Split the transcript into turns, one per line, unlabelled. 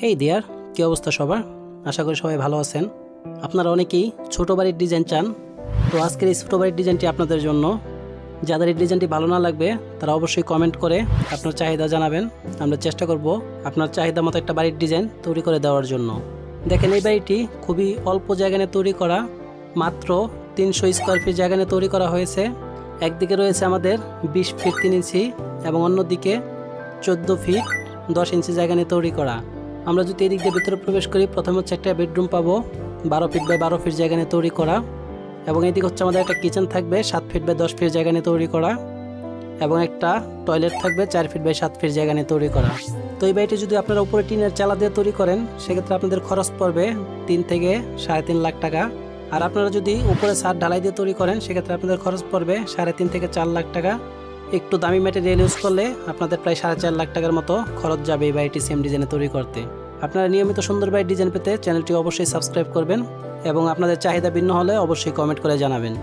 হেই deer, কী অবস্থা সবার? আশা করি সবাই ভালো আছেন। আপনারা অনেকেই ছোটো বাড়ির ডিজাইন চান, তো আজকের এই ছোটো বাড়ির ডিজাইনটি আপনাদের জন্য। যাদের এই ডিজাইনটি ভালো না লাগবে তারা অবশ্যই কমেন্ট করে আপনার চাহিদা জানাবেন। আমরা চেষ্টা করব আপনার চাহিদা মতো একটা বাড়ির ডিজাইন তৈরি করে দেওয়ার জন্য। দেখেন, এই বাড়িটি খুবই অল্প জায়গা নিয়ে তৈরি করা, মাত্র 300 স্কোয়ার ফিট জায়গা নিয়ে তৈরি করা হয়েছে। একদিকে রয়েছে আমাদের 20 ফিট 3 ইঞ্চি এবং অন্যদিকে 14 ফিট 10 ইঞ্চি জায়গা নিয়ে তৈরি করা। আমরা যদি এদিক দিয়ে ভিতরে প্রবেশ করি, প্রথমে হচ্ছে একটা বেডরুম পাবো 12 ফিট বাই 12 ফিট জায়গা নিয়ে তৈরি করা, এবং এদিকে হচ্ছে আমাদের একটা কিচেন থাকবে 7 ফিট বাই 10 ফিট জায়গা নিয়ে তৈরি করা, এবং একটা টয়লেট থাকবে 4 ফিট বাই 7 ফিট জায়গা নিয়ে তৈরি করা। তো এই বাড়িটি যদি আপনারা উপরে টিনের চালা দিয়ে তৈরি করেন, সেক্ষেত্রে আপনাদের খরচ পড়বে 3 থেকে 3.5 লাখ টাকা। আর আপনারা যদি উপরে ছাদ ঢালাই দিয়ে তৈরি করেন, সেক্ষেত্রে আপনাদের খরচ পড়বে 3.5 থেকে 4 লাখ টাকা। একটু দামি ম্যাটেরিয়াল ইউজ করলে আপনাদের প্রায় 4.5 লাখ টাকার মতো খরচ যাবে এই বাড়িটি সেম ডিজাইনে তৈরি করতে। আপনারা নিয়মিত সুন্দর বাড়ির ডিজাইন পেতে চ্যানেলটি অবশ্যই সাবস্ক্রাইব করবেন, এবং আপনাদের চাহিদা ভিন্ন হলে অবশ্যই কমেন্ট করে জানাবেন।